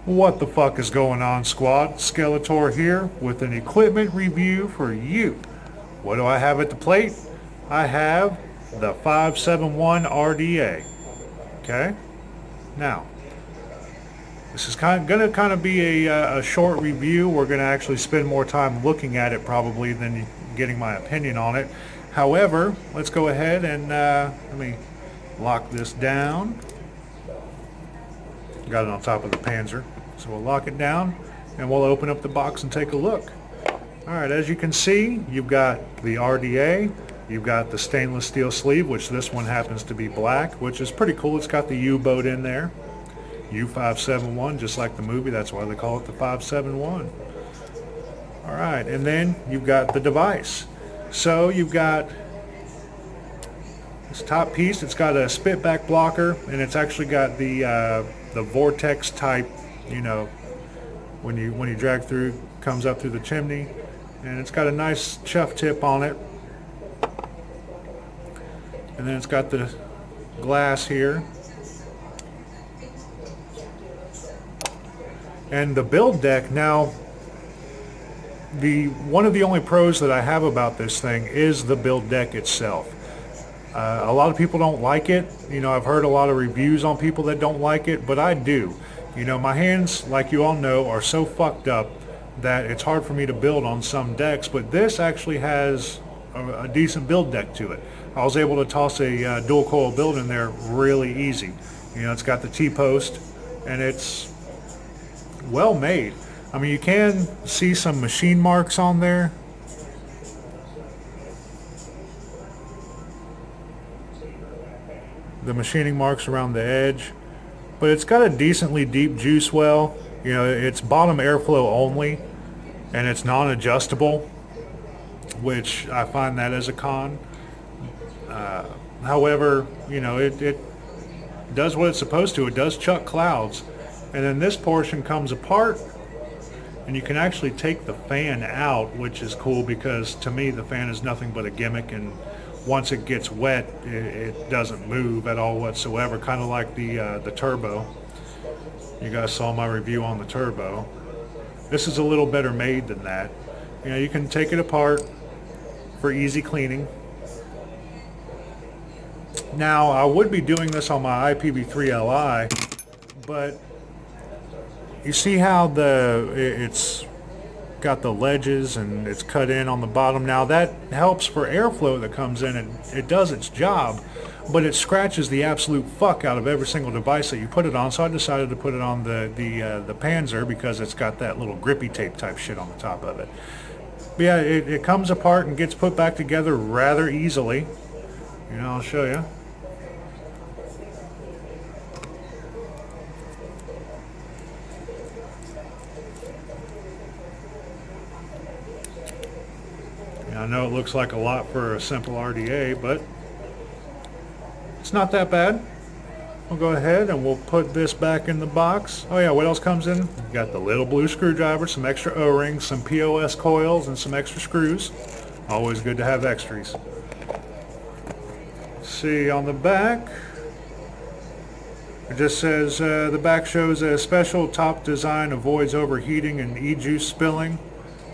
What the fuck is going on, squad? Skeletor here with an equipment review for you. What do I have at the plate? I have the 571 RDA. Okay? Now, this is going to be a short review. We're going to actually spend more time looking at it probably than getting my opinion on it. However, let's go ahead and let me lock this down. Got it on top of the Panzer. So we'll lock it down and we'll open up the box and take a look. Alright, as you can see, you've got the RDA, you've got the stainless steel sleeve, which this one happens to be black, which is pretty cool. It's got the U-boat in there. U571, just like the movie, that's why they call it the 571. Alright, and then you've got the device. So you've got this top piece, it's got a spit back blocker, and it's actually got the vortex type, you know, when you drag through, comes up through the chimney, and it's got a nice chuff tip on it. And then it's got the glass here. And the build deck, now one of the only pros that I have about this thing is the build deck itself. A lot of people don't like it. You know, I've heard a lot of reviews on people that don't like it, but I do. You know, my hands, like you all know, are so fucked up that it's hard for me to build on some decks, but this actually has a decent build deck to it. I was able to toss a dual coil build in there really easy. You know, it's got the T-post, and it's well made. I mean, you can see some machine marks on there. The machining marks around the edge, but it's got a decently deep juice well. You know, it's bottom airflow only, and it's non-adjustable, which I find that as a con. However, you know, it does what it's supposed to. It does chuck clouds, and then this portion comes apart, and you can actually take the fan out, which is cool because to me the fan is nothing but a gimmick, and once it gets wet, it doesn't move at all whatsoever, kind of like the turbo. You guys saw my review on the turbo. This is a little better made than that. You know, you can take it apart for easy cleaning. Now, I would be doing this on my IPv3 Li, but you see how it's got the ledges and it's cut in on the bottom. Now that helps for airflow that comes in, and it does its job, but it scratches the absolute fuck out of every single device that you put it on. So I decided to put it on the Panzer because it's got that little grippy tape type shit on the top of it. But yeah, it comes apart and gets put back together rather easily. You know, I'll show you. I know it looks like a lot for a simple RDA, but it's not that bad. We'll go ahead and we'll put this back in the box. Oh yeah, what else comes in? You've got the little blue screwdriver, some extra O-rings, some POS coils, and some extra screws. Always good to have extras. See on the back, it just says the back shows a special top design avoids overheating and e-juice spilling,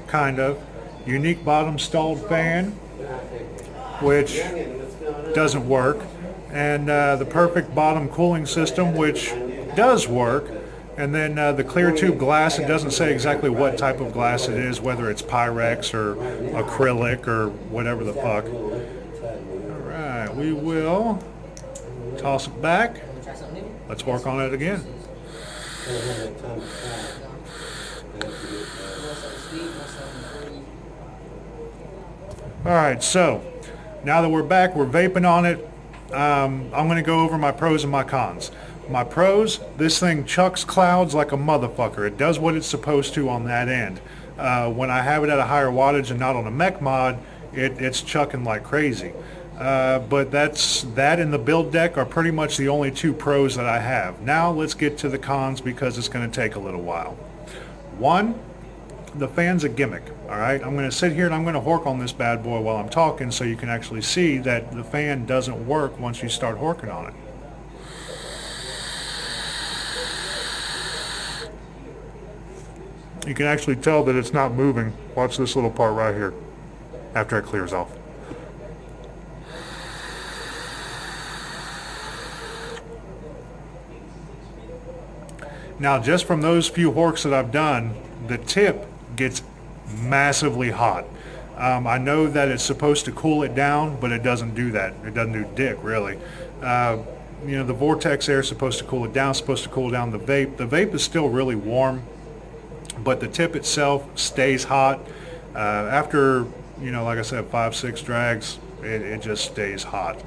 kind of. Unique bottom stalled fan, which doesn't work, and the perfect bottom cooling system, which does work, and then the clear tube glass. It doesn't say exactly what type of glass it is, whether it's Pyrex or acrylic or whatever the fuck. Alright, we will toss it back. Let's work on it again. Alright, so now that we're back, we're vaping on it. I'm going to go over my pros and my cons. My pros, this thing chucks clouds like a motherfucker. It does what it's supposed to on that end. When I have it at a higher wattage and not on a mech mod, it's chucking like crazy. But that and the build deck are pretty much the only two pros that I have. Now let's get to the cons because it's going to take a little while. One, the fan's a gimmick. Alright, I'm going to sit here and I'm going to hork on this bad boy while I'm talking so you can actually see that the fan doesn't work once you start horking on it. You can actually tell that it's not moving. Watch this little part right here after it clears off. Now, just from those few horks that I've done, the tip gets massively hot. I know that it's supposed to cool it down, but it doesn't do that. It doesn't do dick, really. The vortex air is supposed to cool it down, supposed to cool down the vape. The vape is still really warm, but the tip itself stays hot. After, like I said, 5-6 drags, it just stays hot.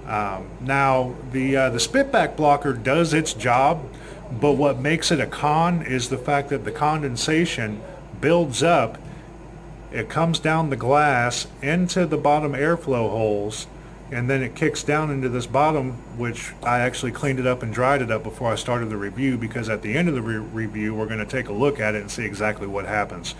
Now, the spitback blocker does its job, but what makes it a con is the fact that the condensation builds up. It comes down the glass into the bottom airflow holes, and then it kicks down into this bottom, which I actually cleaned it up and dried it up before I started the review, because at the end of the review we're going to take a look at it and see exactly what happens.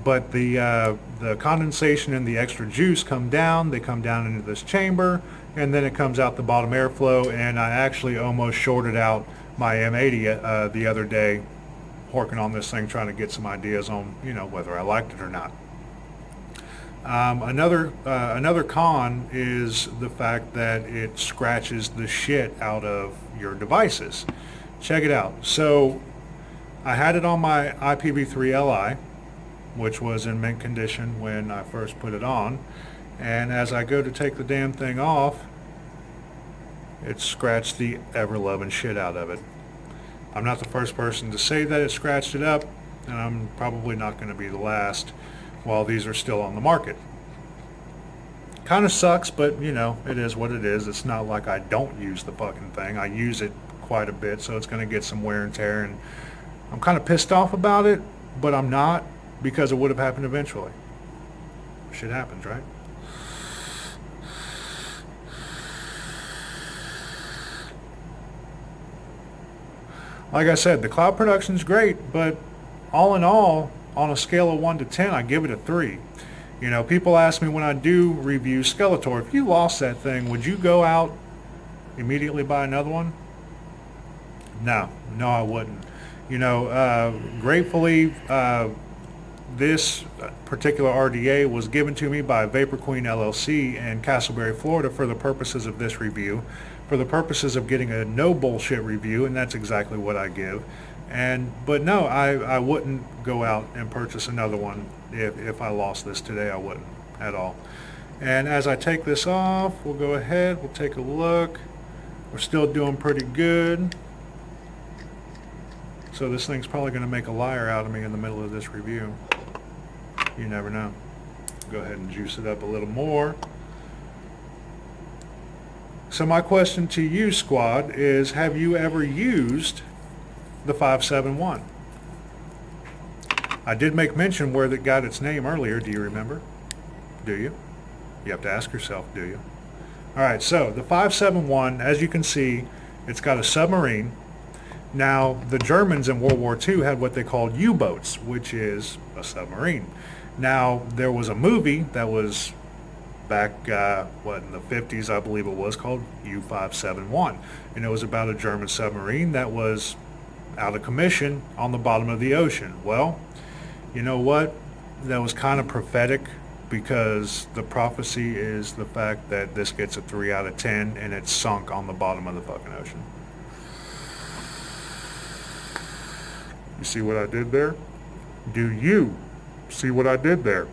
But the condensation and the extra juice come down, they come down into this chamber, and then it comes out the bottom airflow, and I actually almost shorted out my M80 the other day, working on this thing, trying to get some ideas on, whether I liked it or not. Another con is the fact that it scratches the shit out of your devices. Check it out. So I had it on my IPv3 Li, which was in mint condition when I first put it on, and as I go to take the damn thing off, it scratched the ever-loving shit out of it. I'm not the first person to say that it scratched it up, and I'm probably not going to be the last while these are still on the market. Kind of sucks, but it is what it is. It's not like I don't use the fucking thing. I use it quite a bit, so it's going to get some wear and tear, and I'm kind of pissed off about it, but I'm not, because it would have happened eventually. Shit happens, right? Like I said, the cloud production's great, but all in all, on a scale of 1 to 10, I give it a 3. People ask me when I do review Skeletor, if you lost that thing, would you go out immediately buy another one? No, I wouldn't. Gratefully, this particular RDA was given to me by Vaprqueen LLC in Casselberry, Florida, for the purposes of this review, for the purposes of getting a no bullshit review, and that's exactly what I give. But no, I wouldn't go out and purchase another one. If I lost this today, I wouldn't at all. And as I take this off, we'll go ahead, we'll take a look. We're still doing pretty good. So this thing's probably going to make a liar out of me in the middle of this review. You never know. Go ahead and juice it up a little more. So my question to you, squad, is have you ever used the 571? I did make mention where it got its name earlier. Do you remember? Do you? You have to ask yourself, do you? Alright, so the 571, as you can see, it's got a submarine. Now, the Germans in World War II had what they called U-boats, which is a submarine. Now, there was a movie that was back, in the 50s, I believe it was, called U-571. And it was about a German submarine that was out of commission on the bottom of the ocean. Well, you know what? That was kind of prophetic, because the prophecy is the fact that this gets a 3 out of 10 and it's sunk on the bottom of the fucking ocean. You see what I did there? Do you see what I did there?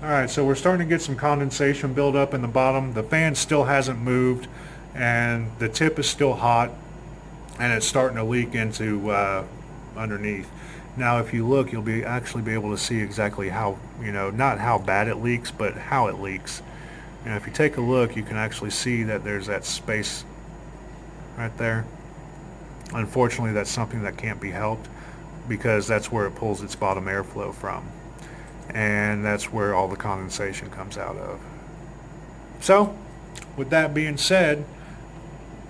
Alright, so we're starting to get some condensation build up in the bottom. The fan still hasn't moved, and the tip is still hot, and it's starting to leak into underneath. Now if you look, you'll actually be able to see exactly how, not how bad it leaks, but how it leaks. And if you take a look, you can actually see that there's that space right there. Unfortunately, that's something that can't be helped, because that's where it pulls its bottom airflow from. And that's where all the condensation comes out of. So, with that being said,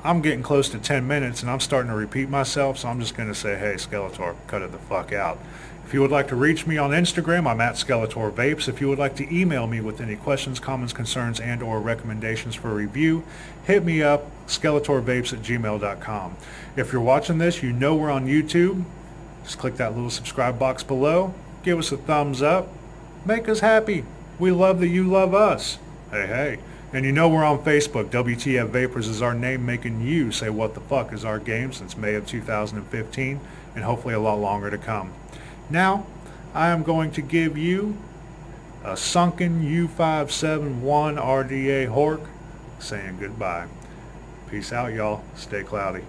I'm getting close to 10 minutes and I'm starting to repeat myself, so I'm just going to say, hey, Skeletor, cut it the fuck out. If you would like to reach me on Instagram, I'm at Skeletor Vapes. If you would like to email me with any questions, comments, concerns, and or recommendations for review, hit me up, skeletorvapes@gmail.com. If you're watching this, you know we're on YouTube. Just click that little subscribe box below. Give us a thumbs up. Make us happy. We love that you love us. Hey, hey. And you know we're on Facebook. WTF Vapors is our name, making you say what the fuck is our game since May of 2015, and hopefully a lot longer to come. Now, I am going to give you a sunken U571 RDA Hork saying goodbye. Peace out, y'all. Stay cloudy.